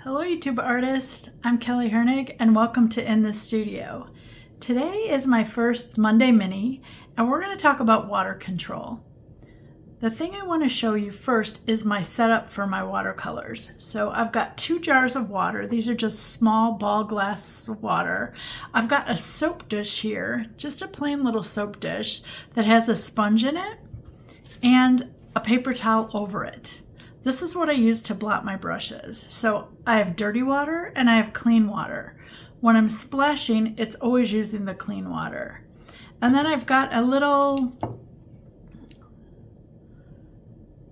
Hello YouTube artist, I'm Kelly Hernig and welcome to In the Studio. Today is my first Monday mini and we're going to talk about water control. The thing I want to show you first is my setup for my watercolors. So I've got 2 jars of water. These are just small ball glass of water. I've got a soap dish here, just a plain little soap dish that has a sponge in it and a paper towel over it. This is what I use to blot my brushes. So I have dirty water and I have clean water. When I'm splashing, it's always using the clean water. And then I've got a little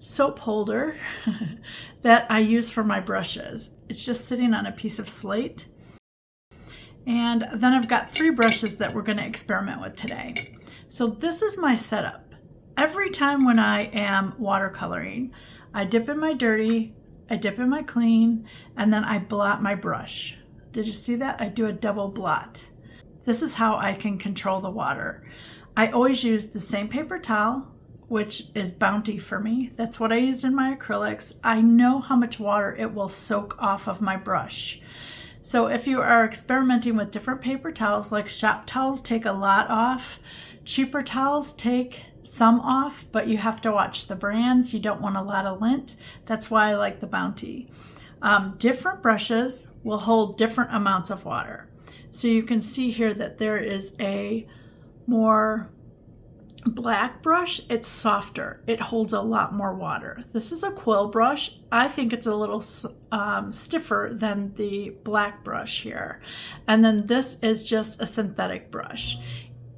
soap holder that I use for my brushes. It's just sitting on a piece of slate. And then I've got 3 brushes that we're going to experiment with today. So this is my setup. Every time when I am watercoloring, I dip in my dirty, I dip in my clean, and then I blot my brush. Did you see that? I do a double blot. This is how I can control the water. I always use the same paper towel, which is Bounty for me. That's what I used in my acrylics. I know how much water it will soak off of my brush. So if you are experimenting with different paper towels, like shop towels take a lot off, cheaper towels take some off, but you have to watch the brands. You don't want a lot of lint. That's why I like the Bounty. Different brushes will hold different amounts of water. So you can see here that there is a more black brush. It's softer. It holds a lot more water. This is a quill brush. I think it's a little stiffer than the black brush here. And then this is just a synthetic brush.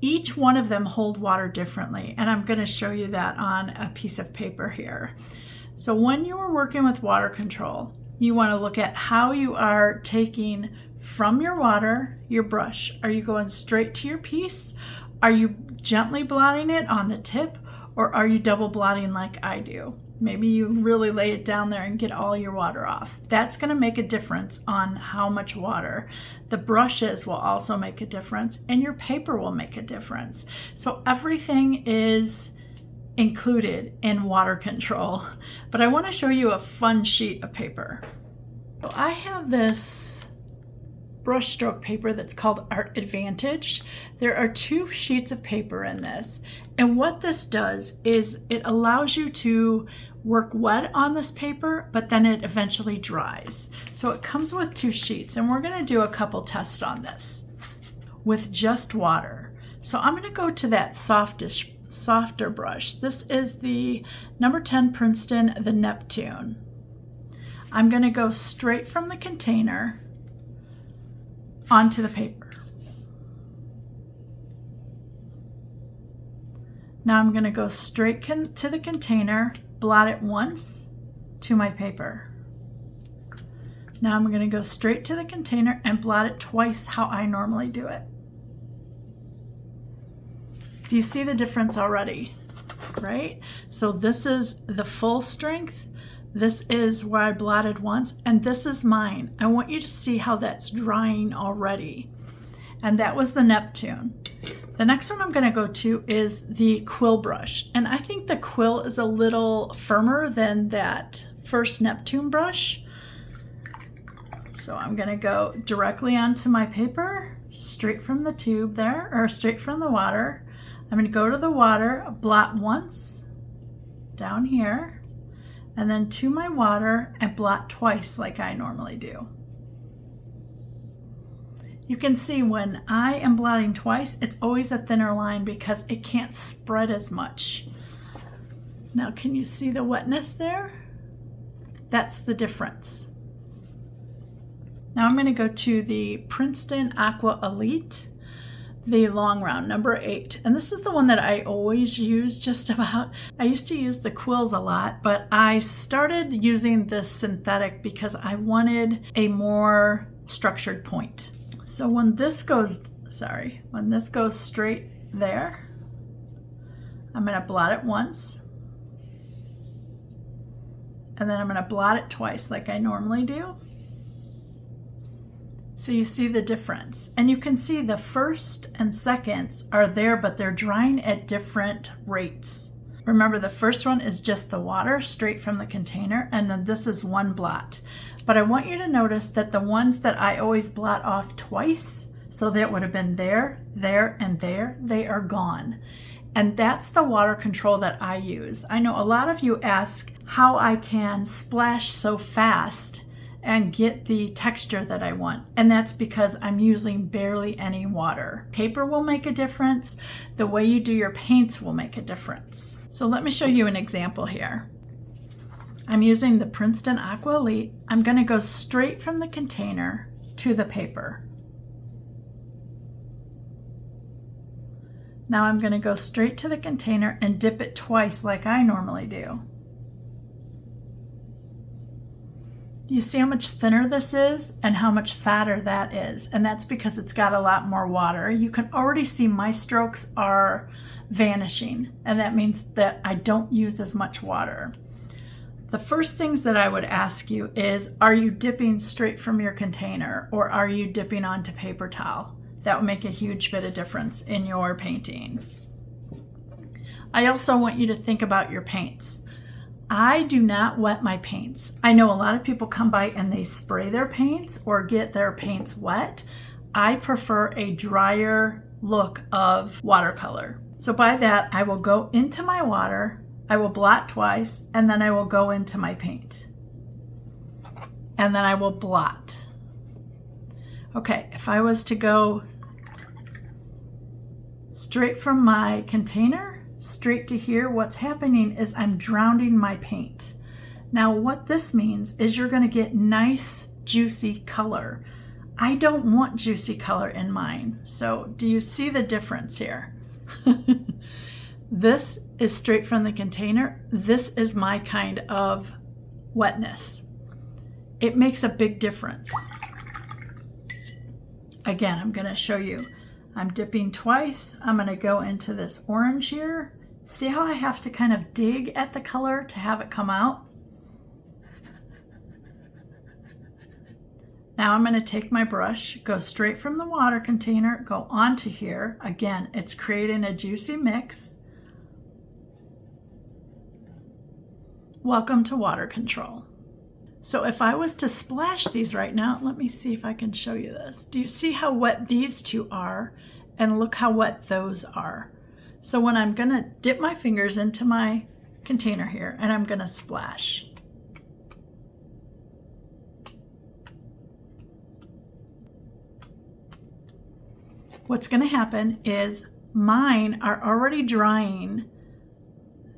Each one of them hold water differently, and I'm going to show you that on a piece of paper here. So when you are working with water control, you want to look at how you are taking from your water, your brush. Are you going straight to your piece? Are you gently blotting it on the tip, or are you double blotting like I do? Maybe you really lay it down there and get all your water off. That's going to make a difference on how much water. The brushes will also make a difference, and your paper will make a difference. So everything is included in water control. But I want to show you a fun sheet of paper. So I have this brushstroke paper that's called Art Advantage. There are 2 sheets of paper in this, and what this does is it allows you to work wet on this paper, but then it eventually dries. So it comes with 2 sheets, and we're going to do a couple tests on this with just water. So I'm going to go to that softer brush. This is the number 10 Princeton, the Neptune. I'm going to go straight from the container onto the paper. Now I'm going to go straight to the container, blot it once to my paper. Now I'm going to go straight to the container and blot it twice how I normally do it. Do you see the difference already? Right? So this is the full strength. This is where I blotted once, and this is mine. I want you to see how that's drying already. And that was the Neptune. The next one I'm going to go to is the quill brush. And I think the quill is a little firmer than that first Neptune brush. So I'm going to go directly onto my paper, straight from the tube there, or straight from the water. I'm going to go to the water, blot once down here, and then to my water and blot twice like I normally do. You can see when I am blotting twice, it's always a thinner line because it can't spread as much. Now, can you see the wetness there? That's the difference. Now I'm going to go to the Princeton Aqua Elite, the long round, number 8. And this is the one that I always use just about. I used to use the quills a lot, but I started using this synthetic because I wanted a more structured point. So when this goes straight there, I'm going to blot it once. And then I'm going to blot it twice like I normally do. So you see the difference. And you can see the first and seconds are there, but they're drying at different rates. Remember, the first one is just the water straight from the container, and then this is one blot. But I want you to notice that the ones that I always blot off twice, so that would have been there, there, and there, they are gone. And that's the water control that I use. I know a lot of you ask how I can splash so fast and get the texture that I want. And that's because I'm using barely any water. Paper will make a difference. The way you do your paints will make a difference. So let me show you an example here. I'm using the Princeton Aqua Elite. I'm gonna go straight from the container to the paper. Now I'm gonna go straight to the container and dip it twice like I normally do. You see how much thinner this is and how much fatter that is, and that's because it's got a lot more water. You can already see my strokes are vanishing, and that means that I don't use as much water. The first things that I would ask you is, are you dipping straight from your container or are you dipping onto paper towel? That will make a huge bit of difference in your painting. I also want you to think about your paints. I do not wet my paints. I know a lot of people come by and they spray their paints or get their paints wet. I prefer a drier look of watercolor. So by that, I will go into my water, I will blot twice, and then I will go into my paint. And then I will blot. Okay, if I was to go straight from my container straight to here, what's happening is I'm drowning my paint. Now what this means is you're going to get nice juicy color. I don't want juicy color in mine. So do you see the difference here? This is straight from the container. This is my kind of wetness. It makes a big difference. Again, I'm going to show you. I'm dipping twice. I'm going to go into this orange here. See how I have to kind of dig at the color to have it come out? Now I'm going to take my brush, go straight from the water container, go onto here. Again, it's creating a juicy mix. Welcome to water control. So if I was to splash these right now, let me see if I can show you this. Do you see how wet these two are? And look how wet those are. So when I'm gonna dip my fingers into my container here and I'm gonna splash. What's gonna happen is mine are already drying.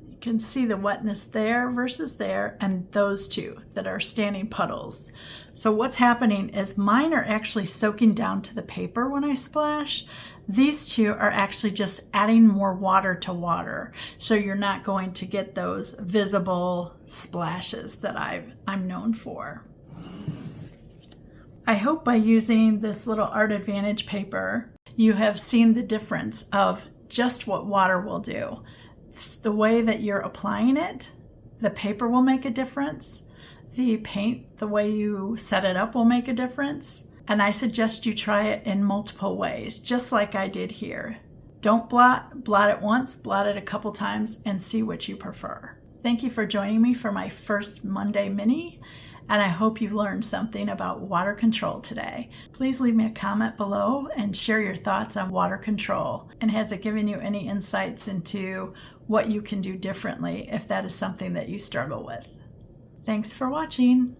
You can see the wetness there versus there, and those two that are standing puddles. So what's happening is mine are actually soaking down to the paper when I splash. These two are actually just adding more water to water. So you're not going to get those visible splashes that I'm known for. I hope by using this little Art Advantage paper, you have seen the difference of just what water will do. It's the way that you're applying it, the paper will make a difference. The paint, the way you set it up will make a difference. And I suggest you try it in multiple ways, just like I did here. Don't blot it once, blot it a couple times, and see what you prefer. Thank you for joining me for my first Monday mini, and I hope you learned something about water control today. Please leave me a comment below and share your thoughts on water control. And has it given you any insights into what you can do differently if that is something that you struggle with? Thanks for watching.